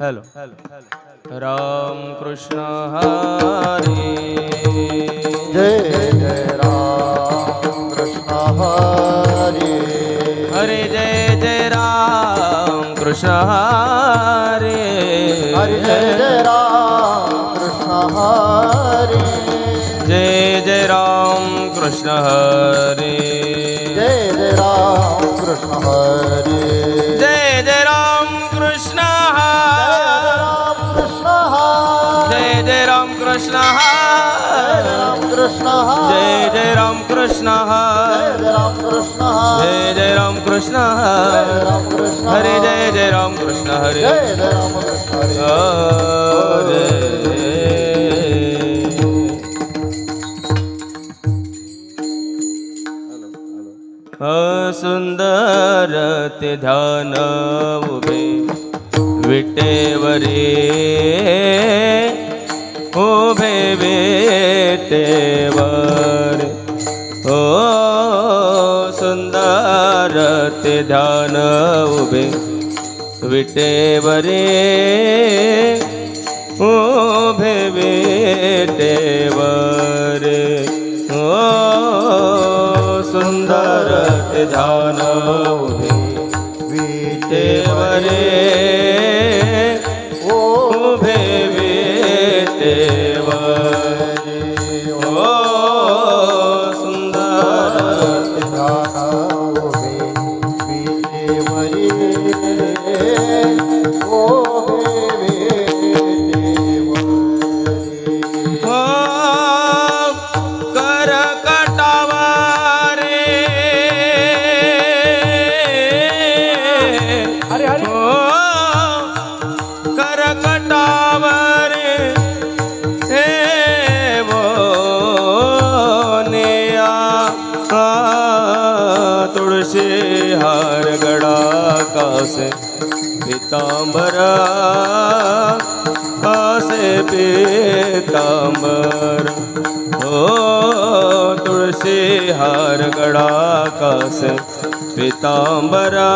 Hello Ram Krishna हरे जय जय राम कृष्ण हरे हरे जय जय राम कृष्ण हरे हरे जय जय राम कृष्ण हरे जय जय राम कृष्ण हरे जय जय राम कृष्ण हरे जय जय राम कृष्ण जय जय राम कृष्ण जय जय राम कृष्ण जय जय राम कृष्ण हरे जय जय राम कृष्ण हरे सुंदर ते ध्यान उभे विटेवरे उभे विटेवर ओ सुंदर ते ध्यान उभे विटेवरे उभे विटेवर ओ सुंदर ते ध्यान उभे विटेवरे उभे विटेवरे ओ सुंदर ते ध्यान उभे विटेवरे हार गड़ा कासे पीतांबरा कासे पीतांबर ओ तुलसी हार गड़ा कासे पीतांबरा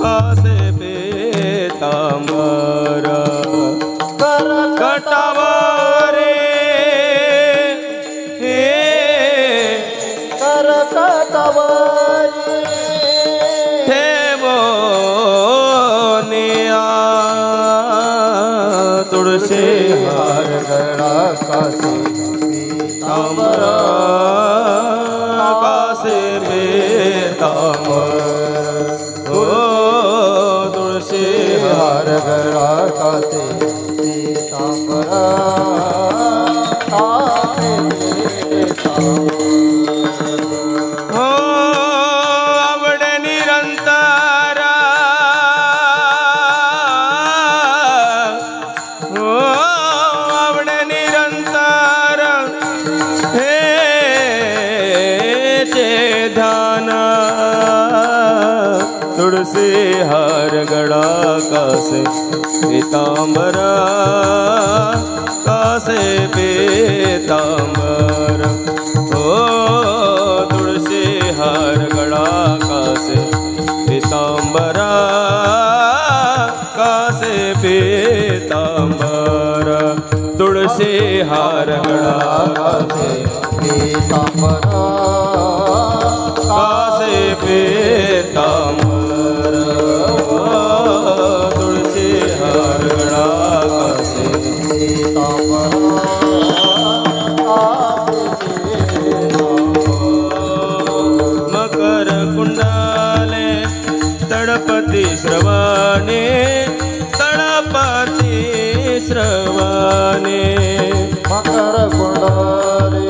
कासे पीतांबरा करकटवारे तुलसी हार गड़ा कासे पीतांबरा कासे पीतांबर ओ तुलसी हार गड़ा कासे पीतांबरा कासे पीतांबर तुलसी हार गड़ा कासे पीतांबरा कासे पीतांबर ओ तुलसी हार गड़ा कासे पीतांबरा कासे पीतांबर तुलसी हार गड़ा कासे पीतांबरा कासे पीतांबर तुलसी हार गड़ा कासे मकर कुंडले तड़पति श्रवाणे तड़पति श्रवाणे मकर कुंडले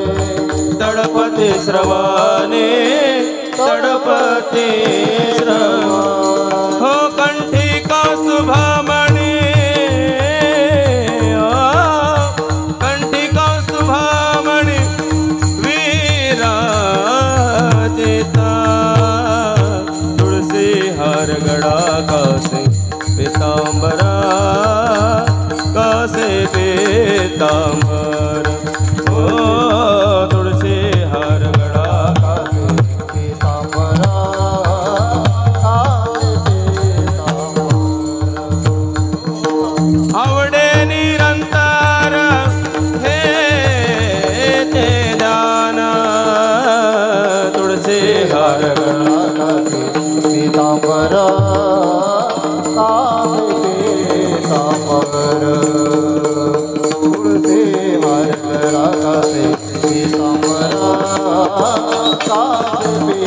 तड़पति श्रवाणे तड़पति हो कंठी का शुभमणि कंठी का शुभमणि वीराजिता तुलसी हार गड़ा कासे पीतांबरा कासे पीतांबर ओ तुलसी हार गड़ा कासे पीतांबरा पीतांबर तुळसी मार्ग रागाचे पीतांबर कासे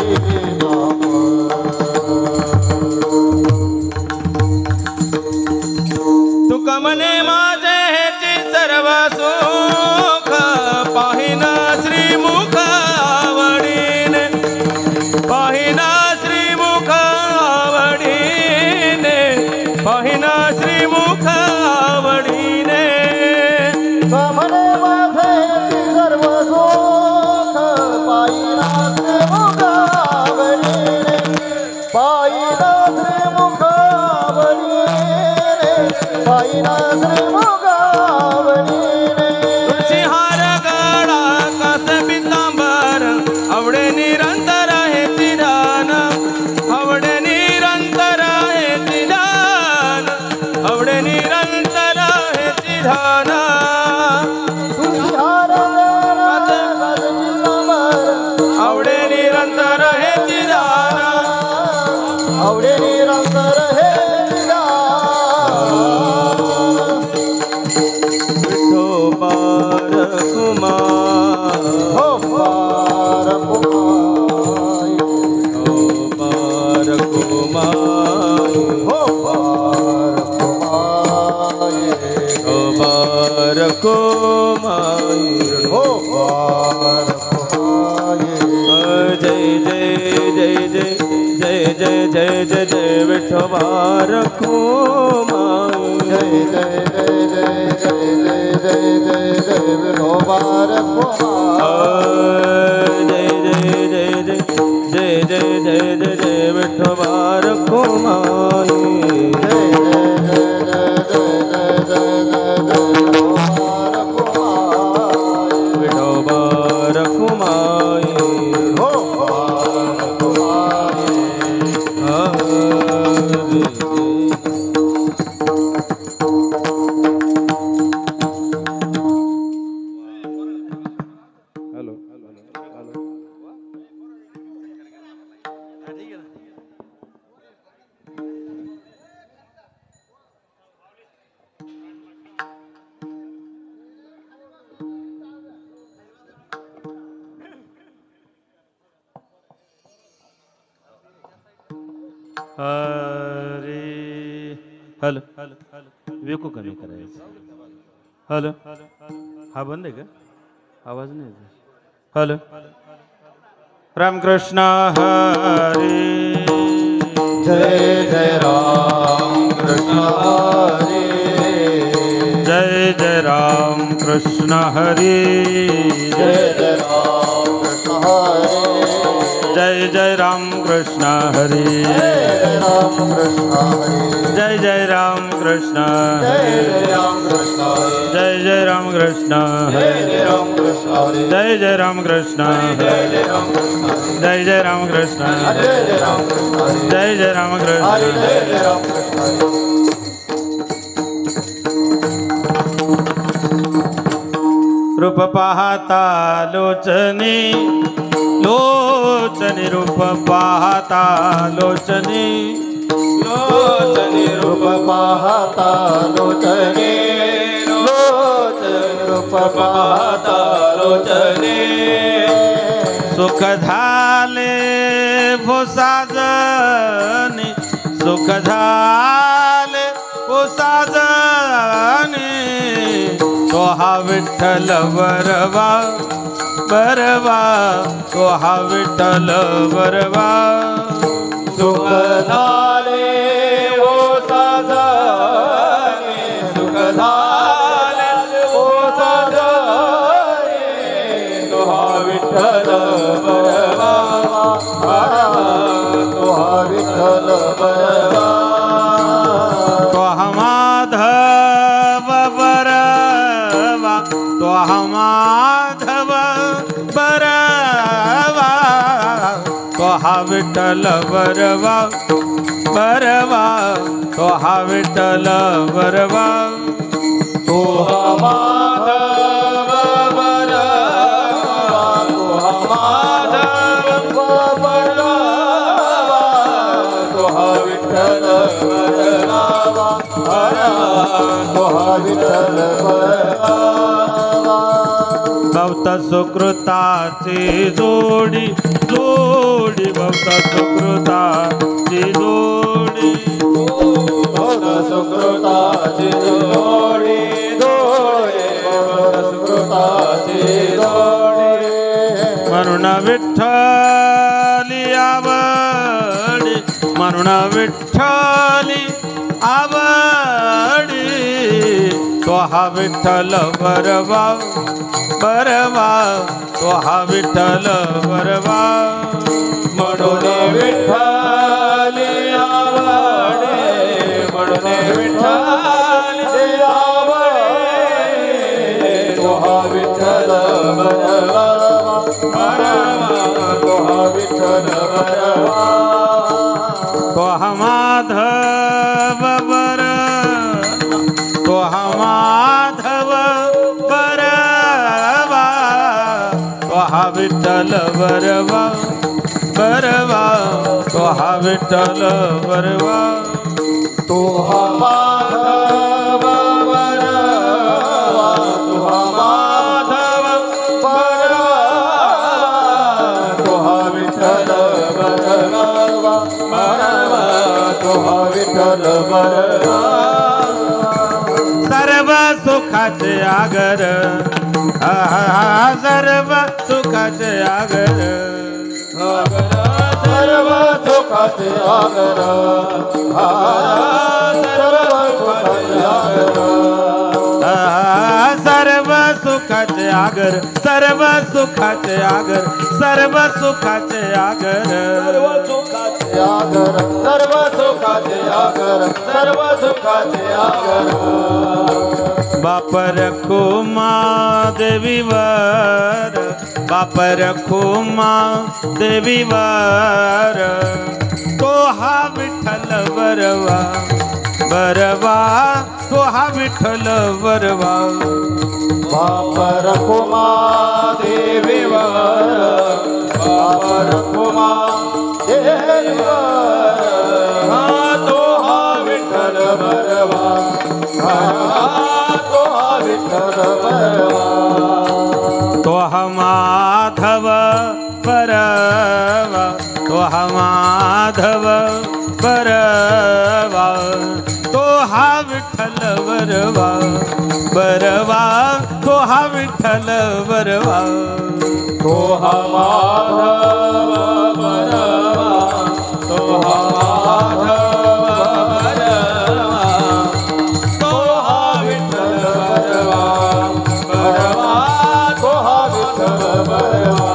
तुका म्हणे माझे हेची सर्व सुख पाहिना श्रीमुख आवडीने पाहिना श्रीमुख आवडीने पाहिना श्रीमुख आवडीने म्हणे माझे सर्व सुख पाहिना श्रीमुख आवडीने पाहिना श्रीमुख आवडीने पाहिना श्रीमुख आवडीने तुळशीहार गळा कास पितांबर आवडे निरंतर हे ध्यान आवडे निरंतर हे ध्यान आवडे निरंतर हे ध्यान तुळशीहार आवडे निरंतर हे ध्यान आवडे निरंतर हे विठोबार कुमार हो पार विठोबार कुमार हो पार विठोबार कुमार हो पार जय जय जय जय जय जय जय जय जय विठोबार कुमार जय जय जय जय जय जय जय जय जय विठोबार जय जय जय जय जय जय जय जय जय विठोबार कुमार जय जय जय जय जय जय विठोबार कुमार हो पार हॅलो हरे हॅलो वेको कमी करायचं हॅलो हा बंद आहे का आवाज नाही येत हॅलो रामकृष्ण हरी जय जय राम कृष्ण हरी जय जय राम कृष्ण हरी जय जय राम कृष्ण हरी जय जय राम कृष्ण हरी जय जय राम कृष्ण हरी जय जय राम कृष्ण जय जय राम कृष्ण हरी जय जय राम कृष्ण जय जय राम कृष्ण जय जय राम कृष्ण हरी जय जय राम कृष्ण हरी रूप पाहता लोचनी लोचनी रूप पाहता लोचनी लोचनी रूप पाहता लोचने लोचन रूप पाहता लोचनी सुख झाले भोसाजनी सुख झाले भोसाजनी तो हा विठ्ठल बरवा बरवा तो हा विठ्ठल बरवा सुख झाले ओ साजने सुख झाले ओ साजने तो हा विठ्ठल बरवा तो हा विठ्ठल बरवा तो हा माधव बरवा तो हा माधव बरवा तो हा विठ्ठल बरवा बरवा तो हा विठ्ठल बरवा तो हा माधव बरवा तो हा माधव बरवा तो हा विठ्ठल बरवा तोहा विठ्ठल बरवा भक्त सुकृताची जोडी जोडी भक्त सुकृताची जोडी भक्त सुकृताची जोडी जोडी भक्त सुकृताची जोडी म्हणून विठ्ठली आवडी म्हणून विठ्ठली आवडी तो हा विठ्ठल बरवा बरवा तो हा विठ्ठल बरवा म्हणून विठ्ठली आवडे म्हणून विठ्ठली आवडे तो हा विठ्ठल बरवा बरवा तो हा विठ्ठल बरवा तो हा माधव बर तो हा माधव बरवा तो हा विठ्ठल बरवा बरवा तो हा विठ्ठल बरवा तो हा माधव बरवा तो हा माधव बरवा तो हा विठ्ठल बरवा बरवा तो हा विठ्ठल बरवा सर्व सुखाचे आगर सर्व सुखाचे आगर सर्व सुखाचे आगर सर्व सुखाचे आगर सर्व सुखाचे आगर सर्व सुखाचे आगर सर्व सुखाचे आगर आगर सर्व सुखाचे आगर सर्व सुखाचे आगर बाप रखुमा देवीवर बाप रखुमा देवीवर तो हा विठ्ठल बरवा बरवा तो हा विठ्ठल बरवा बाप रखुमा देवीवर बाप रखुमा देवीवर तो हा विठ्ठल बरवा तो हा विठ्ठल बरवा तो हा माधव बरवा तो हा माधव बरवा तो हा विठ्ठल बरवा बरवा तो हा विठ्ठल बरवा तो हा माधव बरवा तो हा माधव बरवा तो हा विठ्ठल बरवा बरवा तो हा विठ्ठल बरवा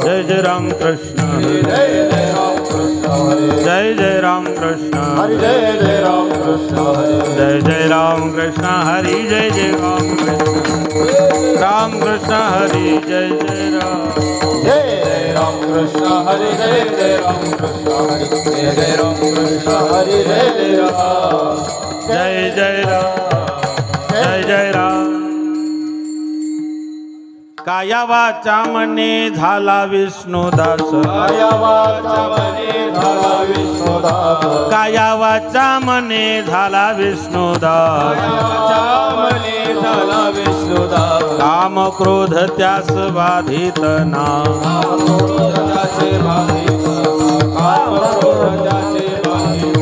जय जय राम कृष्ण जय जय राम कृष्ण हरे जय जय राम कृष्ण हरे जय जय राम कृष्ण हरे जय जय राम कृष्ण हरि जय जय राम कृष्ण हरि जय जय राम जय जय राम कृष्ण हरे जय जय राम कृष्ण हरे जय जय राम कृष्ण हरे जय जय राम जय जय राम जय जय राम काया वाचा मने झाला विष्णुदास काया वाचा मने झाला विष्णुदास काया वाचा मने झाला विष्णुदास काया मने झाला विष्णुदास काम क्रोध त्यास बाधित ना क्रोधाचे बाधित काम क्रोधाचे बाधित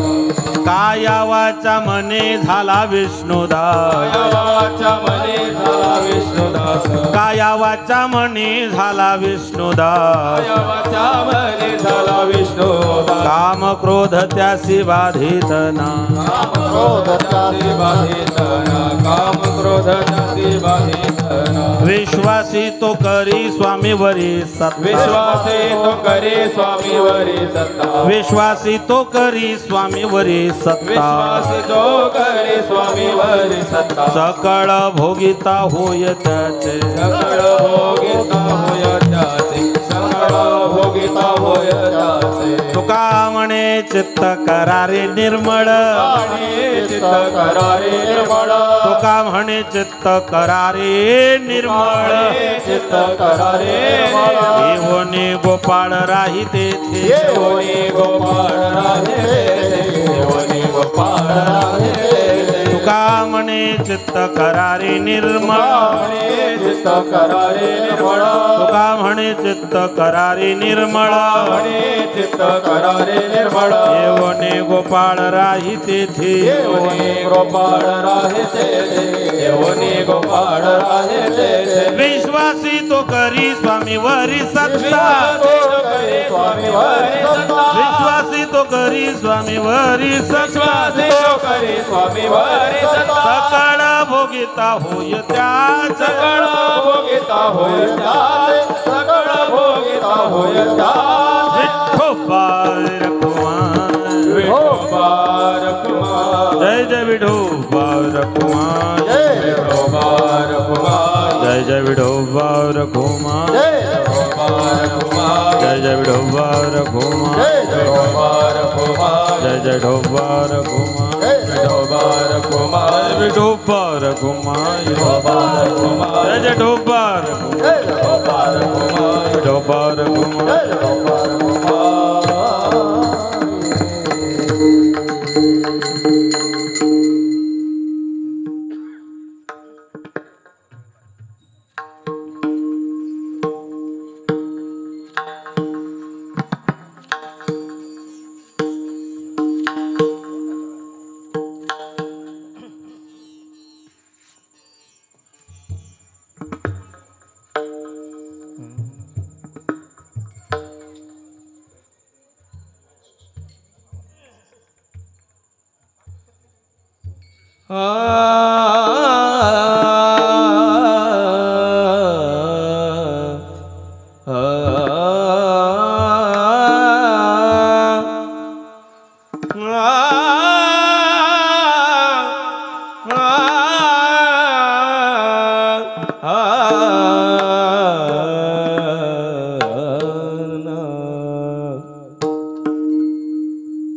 काया वाचा मने झाला विष्णुदास काया वाचा मने झाला विष्णुदास काया वाचा मने झाला विष्णुदास काया वाचा मने झाला विष्णुदास काम क्रोध त्यासी बाधित ना काम क्रोधाचे बाधित काम क्रोधाचे बाधित विश्वासी तो करी स्वामीवरी सत्ता विश्वासे तो करे स्वामीवरी सत्ता विश्वासी तो करी स्वामीवरी सत्ता विश्वासे तो करे स्वामीवरी सत्ता सकळ भोगिता होय त्याचे सकळ भोगिता होय त्याचे सकळ भोगिता होय त्याचे तुका म्हणे चित्त करारे निर्मळ आणि चित्त करारे निर्मळ तुका म्हणे चित्त करारे निर्मळ चित्त करारे देवोनी गोपाळ राही तेथे देवोनी गोपाळ राहे देवोनी गोपाळ राहे चित्त करारी निर्मळ म्हणे चित्त करारे निर्मळ तुका म्हणे चित्त करारी निर्मळ म्हणे चित्त करारे निर्मळ येवने गोपाळ राही तेथे येवने गोपाळ राहे तेथे येवने गोपाळ राहे तेथे विश्वासी तो करी स्वामी वरी सत्ता स्वामी वरी सत्ता विश्वासी तो करी स्वामी वरी सत्ता करी स्वामी वरी सत्ता सकळ भोगिता होय त्या सकळ भोगिता होय त्याचे सकळ भोगिता होय त्याचे विठोबा रखुमार विठोबा रखुमार जय जय विठोबा रखुमार जय विठोबा रखुमार जय जय विठोबा रखुमार जय विठोबा रखुमार जय जय विठोबा रखुमार जय विठोबा रखुमार जय जय विठोबा रखुमार जय विठोबा रखुमार विठोबा रखुमार विठोबा रखुमार जय जय विठोबा रखुमार जय विठोबा रखुमार विठोबा रखुमार जय विठोबा रखुमार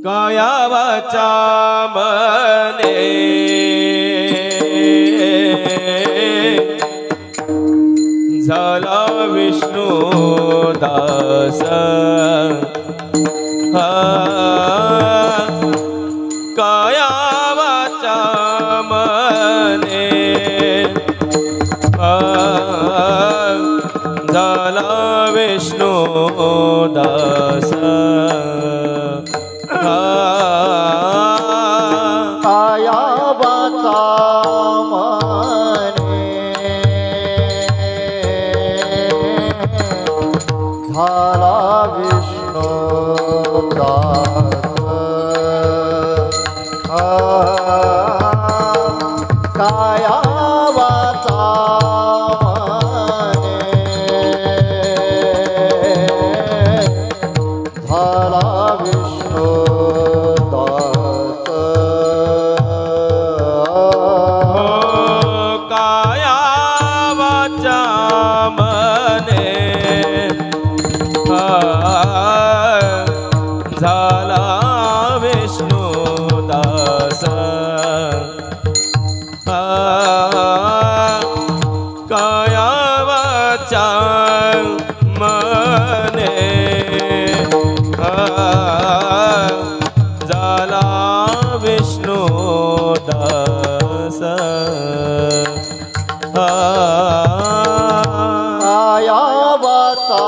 काया वाचा मने झाला विष्णू दास काया वाचा मने झाला विष्णू दास काया वाचा मने झाला विष्णू दास काया वाचा झाला विष्णू दास काया वाचा मने झाला विष्णू दास काया वाचा मने झाला विष्णू दास काया वाचा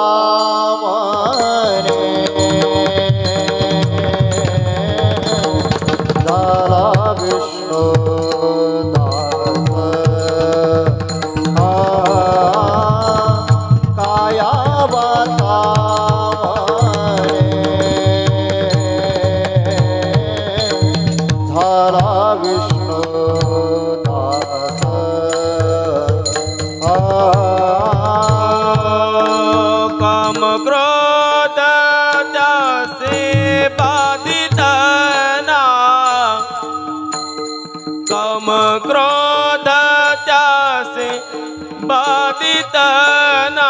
मने झाला विष्णू दास काया वाचा झाला विष्णू दास काम क्रोध त्यासे बाधित ना काम क्रोध त्यासे बाधित ना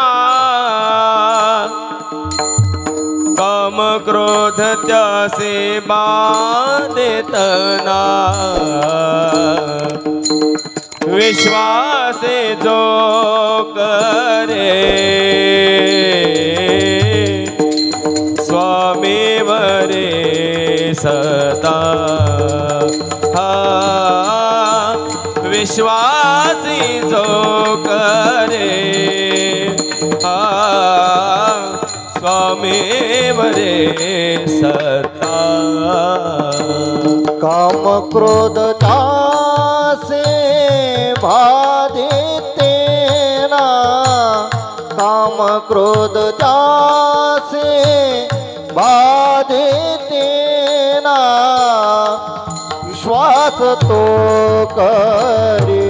काम क्रोध त्यासे बाधित ना विश्वासे जो करे स्वामी वरे सदा विश्वासी जो करे स्वामी वरे सता काम क्रोध तासे बाधिते ना काम क्रोध तासे बाधिते ना विश्वास तो करे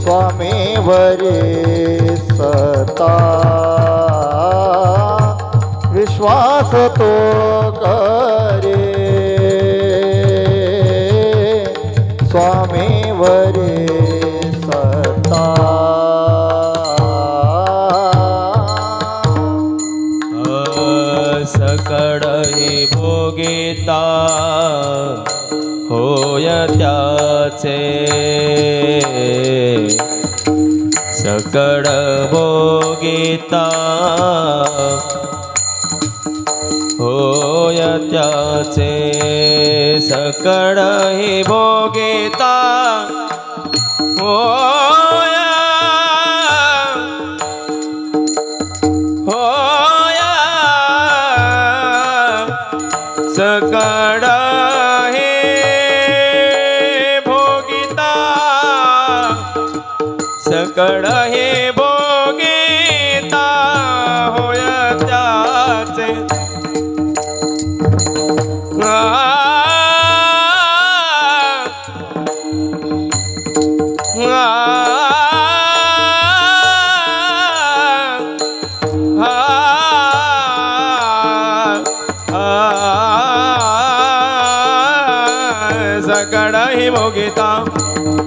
स्वामी वरे सता विश्वास तो करे स्वामी वरे सता सकळ ही भोगिता होय त्याचे सकळ भोगिता होय त्याचे सकळ ही भोगिता होय होय सकळ हे भोगिता सकळ हे भोगिता होय त्याचे सकळ ही भोगिता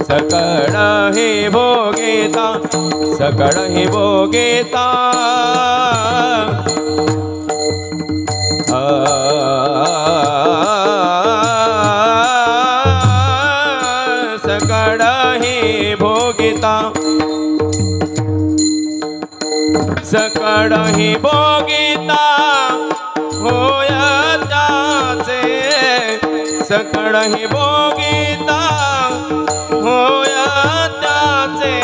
सकळ ही भोगिता सकळ ही भोगिता सकळ ही भोगिता सकळ ही भोगिता होय त्याचे सकळ ही भोगिता होय त्याचे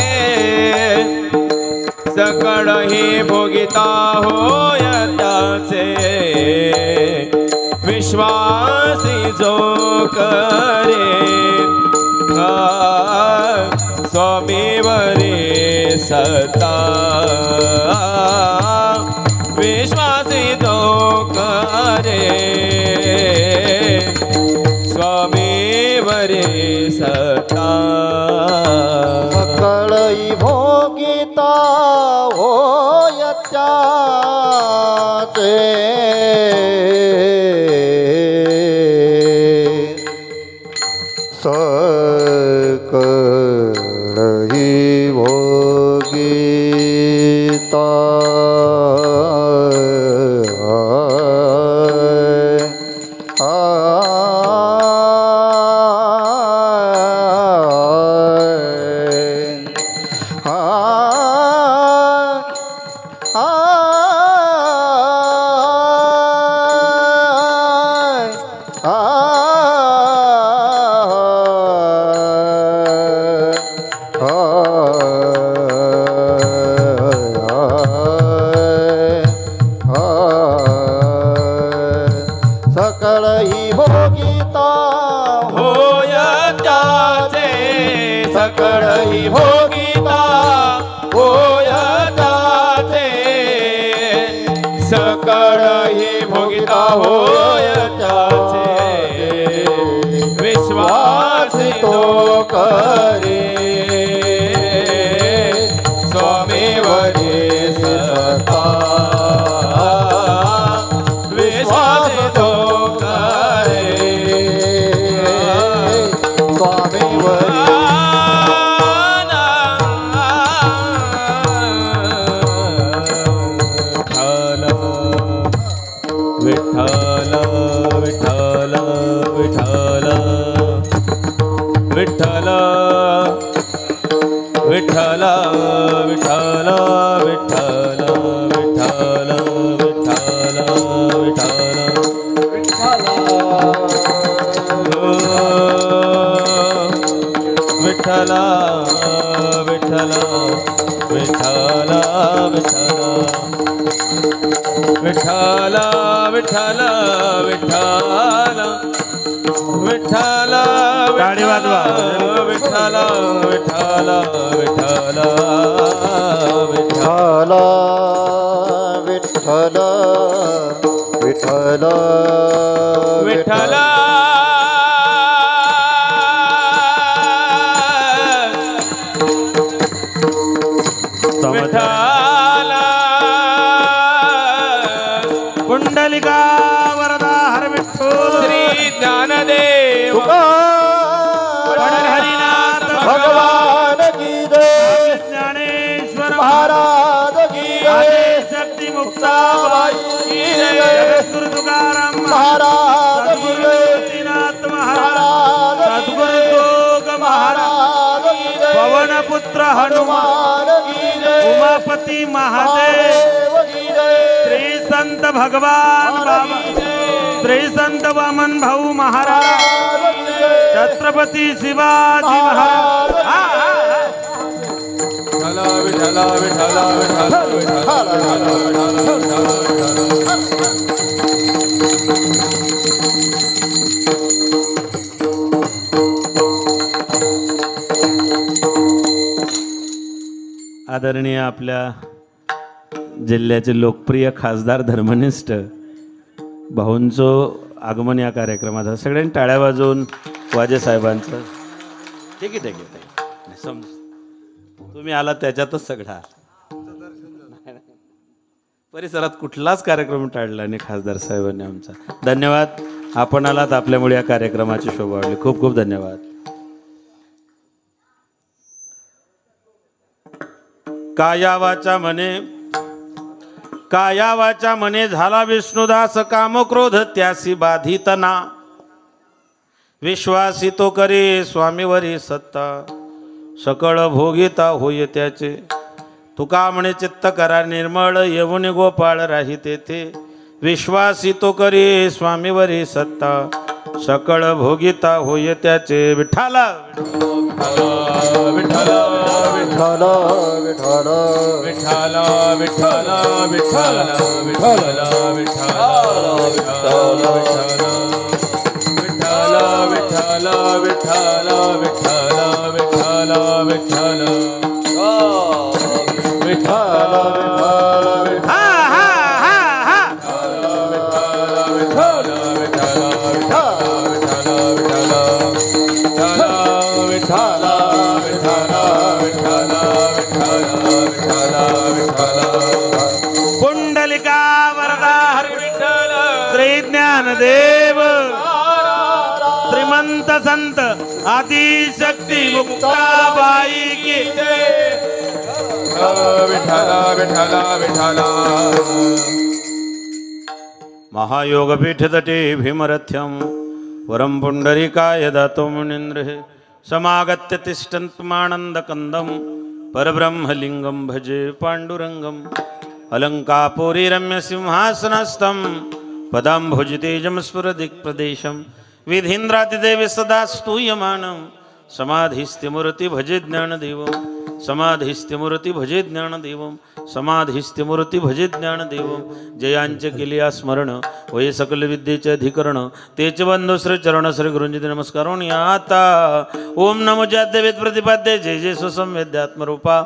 सकळ ही भोगिता होय त्याचे विश्वासी जो करे स्वामी वरे सता विश्वासी जो करे स्वामी वरे सता सकळई भोगिता होय त्याचे सकळई भोगिता सकळई भोगिता होय त्याचे सकळई भोगिता होय त्याचे सकळई भोगिता होय त्याचे विश्वास तो करे स्वामी वरे सता विश्वास तो स्वामी वरे विठ्ठल विठ्ठल विठ्ठल विठ्ठल विठ्ठल विठ्ठल विठ्ठल विठ्ठल विठ्ठल विठ्ठल विठ्ठल विठ्ठल विठ्ठल विठ्ठल टाळी वाजवा. विठ्ठल विठ्ठल विठ्ठल विठ्ठल विठ्ठल विठ्ठल विठ्ठल विठ्ठल पुंडलिका वरदा हर विठ्ठल श्री ज्ञानदेव हरिनाथ भगवान की जय ज्ञानेश्वर महाराज की जय शक्ती मुक्ताबाई की जय गुरु तुकाराम महाराज की जय गोपीनाथ महाराज सद्गुरु जोग महाराज महाराज की जय पवन पुत्र हनुमान हनुमान की जय उमापती महादेव महादेव की जय श्री संत भगवान बाबा श्री संत वामन भाऊ महाराज महाराज की जय छत्रपती शिवाजी महाराज विठ्ठल विठ्ठल विठ्ठल विठ्ठल आदरणीय आपल्या जिल्ह्याचे लोकप्रिय खासदार धर्मनिष्ठ भाऊंचं आगमन या कार्यक्रमात सगळ्यांनी टाळ्या वाजवून वाजे साहेबांचं ठीक आहे समज तुम्ही आला त्याच्यातच सगळा परिसरात कुठलाच कार्यक्रम टाळला नाही खासदार साहेबांनी आमचा. धन्यवाद. आपण आलात आपल्यामुळे या कार्यक्रमाची शोभा वाढली. खूप खूप धन्यवाद. काया वाचा मने झाला विष्णुदास कामक्रोध त्यासी बाधितना विश्वासी तो करे स्वामीवरी सत्ता सकळ भोगिता होय त्याचे तुका म्हणे चित्त करा निर्मळ येऊन गोपाळ राही तेथे विश्वासी तो करे स्वामीवरी सत्ता सकळ भोगिता होय त्याचे. विठ्ठल विठ्ठल विठ्ठल विठ्ठल विठ्ठल विठ्ठल विठ्ठल विठ्ठल विठ्ठल विठ्ठल विठ्ठल विठ्ठल विठ्ठल विठ्ठल विठ्ठल विठ्ठल पुंडलिका वरदा हर विठ्ठल श्री ज्ञानदेव श्रीमंत संत आदिशक्ती मुक्ताबाई की जय. विठ्ठल विठ्ठल विठ्ठल महायोगपीठ तटे भीमरथ्यम वरम पुंडरीकाय दातो मुनींद्र समागत्य तिष्ठन्तमानन्दकन्दं परब्रह्मलिङ्गं भजे पाण्डुरङ्गम् अलङ्कापुरी रम्यसिंहासनस्थं पदाम्भुजतेजं स्फुरदिक्प्रदेशं विधीन्द्रातिदेवी सदा स्तूयमानं समाधिस्थिमूर्ति भजे ज्ञानदेवं समाधिस्थिमूर्ति भजे ज्ञानदेवं समाधिस्थिमूर्ति भजे ज्ञानदेवं जयांचे केले स्मरण वये सकल विद्येचे अधिकरण तेच बंधु श्री चरण श्री गुरुंजी नमस्कारून आता ओम नमो जाद्यवेद प्रतिपाद्य जय जय सुसंवेद्यात्मरूपा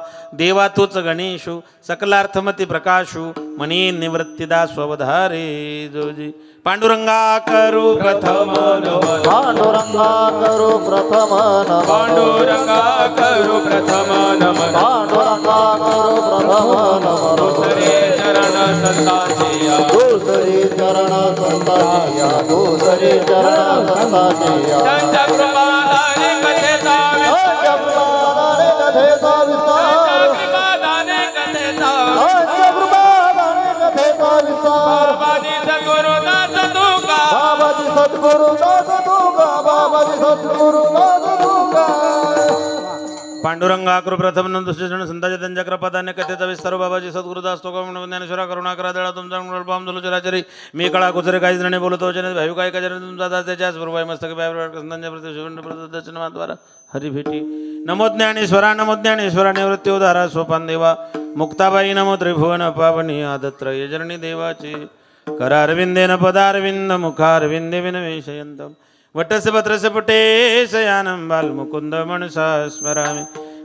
देवा तूच गणेशु सकलार्थमती प्रकाशु मनी निवृत्तिदा स्ववधारे जोजी पांडुरंगा करू प्रथम नमन पांडुरंगा करू प्रथम नमन पांडुरंगा करू प्रथम नमन पांडुरंगा करू प्रथम नमन दुसरे चरण संतांचिया दुसरी चरण संतांचिया दुसरी चरण संतांचिया त्यांच्या कृपादाने कथेचा त्यांच्या कृपादाने कथेचा विस्तार कृपादाने कथेचा त्यांच्या कृपादाने कथेचा विस्तार बाबाजी सद्गुरुदास तुका बाबाजी सद्गुरुदास तुका बाबाजी सद्गुरुदास तुका पांडुरंगा कृ प्रथम नंदुषण संताचे त्यांच्या कृपादाने कथेचा विस्तार बाबाजी सद्गुरुदास तो ज्ञानेश्वरा करुणा करा दळा तुमचा पाम चराचरी मी कळा कुचरे काही जण बोलतो भाई काय काय तुमचा दास त्याच्याच बरोबर मस्तक संतांच्या प्रदर्शनाद्वारा हरी भेटी नमो ज्ञानेश्वरा निवृत्ती उदारा सोपान देवा मुक्ताबाई नमो त्रिभुवन पावनी आदत्र यजरणी देवाची करारविंदेन पदारविंद मुखारविंदे विनवेशयन्तम् वटस्य पत्रस्य पुटे शयानं बालमुकुन्द मनसा स्मरामि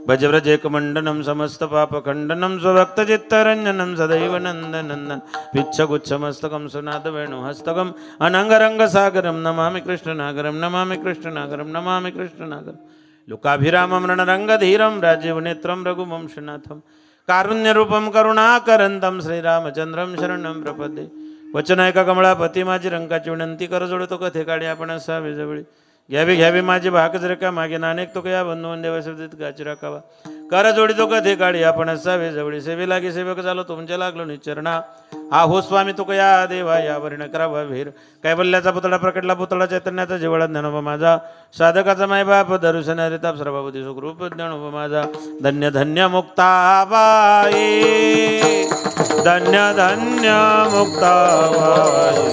भजव्रजेकमण्डनं समस्तपापखण्डनं स्वभक्तचित्तरञ्जनं सदैव नन्दनन्दन पिच्छगुच्छमस्तकं सुनादवेणुहस्तकम् अनङ्गरङ्गसागरं नमामि कृष्णनागरं नमामि कृष्णनागरं नमामि कृष्णनागरं लोकाभिरामं रणरङ्गधीरं राजीवनेत्रं रघुवंशनाथं कारुण्यरूपं करुणाकरन्तं श्रीरामचन्द्रं शरणं प्रपद्ये वचन ऐका कमळापती माझी रंकाची विनंती कर जोडतो कथे काढी आपण असावे जवळी घ्यावी माझी भाकच रेखा मागे नानेक तो या बंधू देवासुदीत गाची राखावा कर जोडितो कथे काढी आपण असावे जवळी सेवे लागे सेवक झालो तुमच्या लागलो निचरणा आहो स्वामी तो या देवा यावर न करावा भीर कैवल्याचा पुतळा प्रकटला पुतळा चैतन्याचा जिवळा ज्ञानोबा माझा साधकाचा मायबाप दर्शन हरिताप सर्वभूती सुखरूप ज्ञानोबा माझा धन्य धन्य मुक्ताबाई धन्य धन्य मुक्ताबाई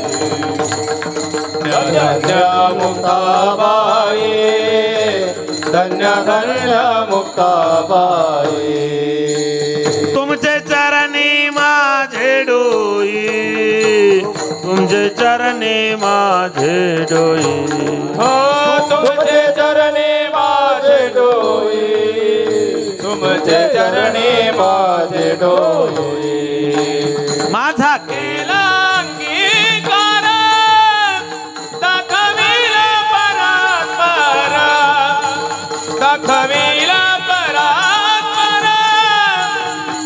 धन्य मुक्ताबाई धन्य धन्य मुक्ताबाई तुमचे चरणी माझे डोई तुमचे चरणी माझे डोई हो तुमचे चरणी माझे डोई तुमचे चरणी माझे डोई माझा केला अंगीकार दाखविला परात्पर दाखविला परात्पर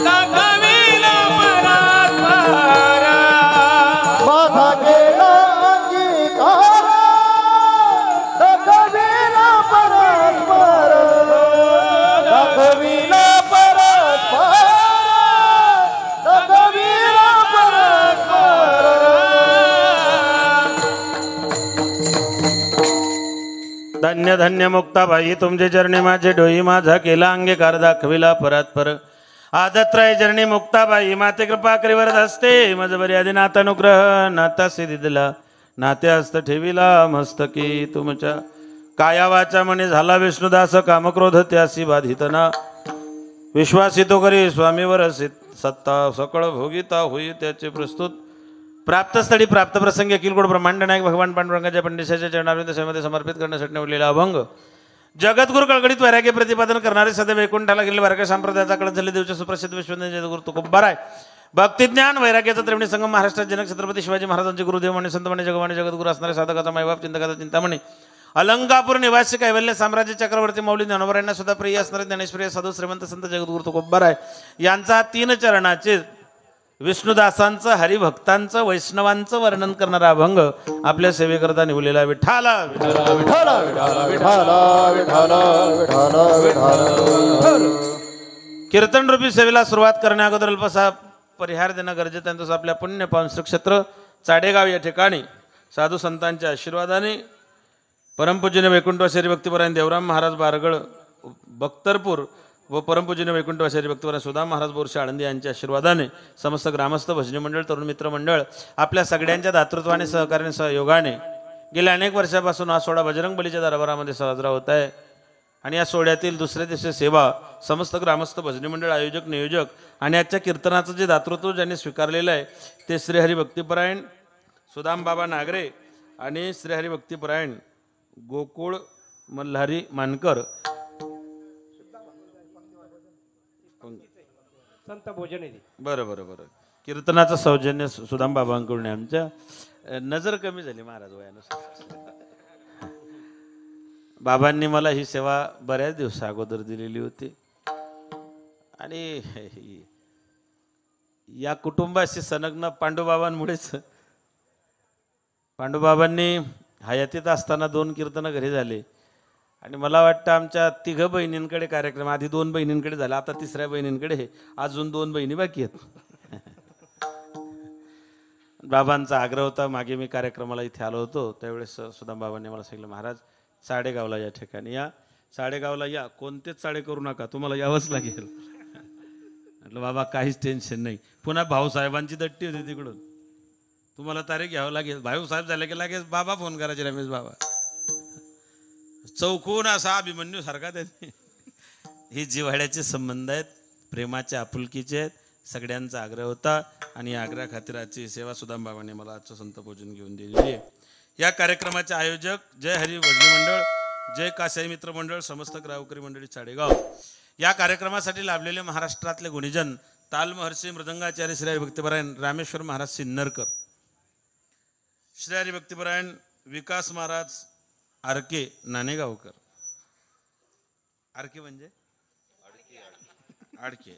दाखविला परात्पर माझा गेला अंगीकार दाखविला परस्पर दाखविला परस्पर दाखविला परस्पर धन्य धन्य मुक्ताबाई तुमचे चरणी माझे डोई माझा केला अंगीकार दाखविला परात्पर आदत्राय चरणी मुक्ताबाई माते कृपा करीवर असते मज बरी आधी नातानुग्रह नाता सिद्धी दिला नाते हस्त ठेविला मस्तकी तुमच्या काया वाचा म्हणे झाला विष्णुदास कामक्रोध त्यासी बाधितना विश्वासितो करी स्वामीवर सत्ता सकळ भोगिता होई त्याचे प्रस्तुत प्राप्तस्थळी प्राप्त प्रसंगी अखिल गोड ब्रह्मांड नायक भगवान पांडुरंगाच्या पंडिताच्या चरणारविंद सेवेमध्ये समर्पित करण्यासाठी निवडलेला अभंग जगद्गुरु कळकळीत वैराग्य प्रतिपादन करणारे सदैव वैकुंठाला गेलेले वारकरी संप्रदायाचा कळत झाले देवचे सुप्रसिद्ध विश्वनाथ जगद्गुरु तुकोबाराय भक्तिज्ञान वैराग्याचा त्रिवेणी संगम महाराष्ट्रात जनक छत्रपती शिवाजी महाराजांचे गुरुदेव आणि संतमणी जगवाणी जगद्गुरु असणारे साधकाचा मायबाप चिंतकाचा चिंतामणी अलंकापूर निवासी कैवल्य साम्राज्य चक्रवर्ती मौली ज्ञानोबरायांना सुद्धा प्रिय असणारे ज्ञानेश्वरी साधू श्रीमंत संत जगद्गुरु तुकोबाराय यांचा 3 चरणाचे विष्णुदासांचं हरिभक्तांचं वैष्णवांचं वर्णन करणारा अभंग आपल्या सेवेकरता निवलेला विठाला विठाला विठाला विठाला विठाला विठाला कीर्तन रूपी सेवेला सुरुवात करण्या अगोदर अल्पसा परिहार देणं गरजेचं आहे. तसं आपल्या पुण्य पावन श्रीक्षेत्र चाडेगाव या ठिकाणी साधू संतांच्या आशीर्वादाने परमपूज्य वैकुंठवासी हरिभक्तीपरायण देवराम महाराज बारगळ बख्तरपूर व परमपूज्य वैकुंठवासी हरिभक्तीपरायण सुदाम महाराज बोरशे आळंदी यांच्या आशीर्वादाने समस्त ग्रामस्थ भजनी मंडळ तरुण मित्र मंडळ आपल्या सगळ्यांच्या दातृत्वाने सहकार्याने सहयोगाने गेल्या अनेक वर्षापासून हा सोहळा बजरंग बलीच्या दरबारामध्ये साजरा होत आहे. आणि या सोहळ्यातील दुसऱ्या दिवशी सेवा समस्त ग्रामस्थ भजनी मंडळ आयोजक नियोजक आणि आजच्या कीर्तनाचं जे दातृत्व ज्यांनी स्वीकारलेलं आहे ते श्री हरिभक्तीपरायण सुदाम बाबा नागरे आणि श्री हरिभक्तीपरायण गोकुळ मल्हारी मानकर संत भोजन. बरं बरं बरं. कीर्तनाचं सौजन्य सुदाम बाबांकडून आमच्या नजर कमी झाली महाराज वयानुसार. बाबांनी मला ही सेवा बऱ्याच दिवसा अगोदर दिलेली होती आणि या कुटुंबाशी संलग्न पांडुबाबांमुळेच पांडुबाबांनी हयातीत असताना 2 कीर्तनं घरी झाले आणि मला वाटतं आमच्या 3 बहिणींकडे कार्यक्रम आधी 2 बहिणींकडे झाला आता 3ऱ्या बहिणींकडे अजून 2 बहिणी बाकी आहेत. बाबांचा आग्रह होता. मागे मी कार्यक्रमाला इथे आलो होतो त्यावेळेस सुदाम बाबांनी मला सांगितलं महाराज चाडेगावला या ठिकाणी या साडेगावला या, कोणतेच साडे करू नका, तुम्हाला यावंच लागेल. म्हटलं बाबा काहीच टेन्शन नाही. पुन्हा भाऊसाहेबांची दट्टी होती तिकडून, तुम्हाला तारीख घ्यावं लागेल. भाऊसाहेब झाले की लगेच बाबा फोन करायचे, रमेश बाबा. चौकून असा अभिमन्यू सारखा त्यांनी. हे जिव्हाळ्याचे संबंध आहेत, प्रेमाचे आपुलकीचे आहेत. सगळ्यांचा आग्रह होता आणि या आग्रह खातिराची सेवा सुदाम बाबांनी मला आजचं संत भोजन घेऊन दिलेली आहे. या कार्यक्रमाचे आयोजक जय हरी भजनी मंडळ, जय कासाई मित्र मंडळ, समस्त गावकरी मंडळी चाडेगाव. या कार्यक्रमासाठी लाभलेले महाराष्ट्रातले गुणीजन तालमहर्षी मृदंगाचार्य श्री हरी भक्तिपरायण रामेश्वर महाराज सिन्नरकर, श्री हरी भक्तिपरायण विकास महाराज आरके नाणेगावकर. आरके म्हणजे आडके.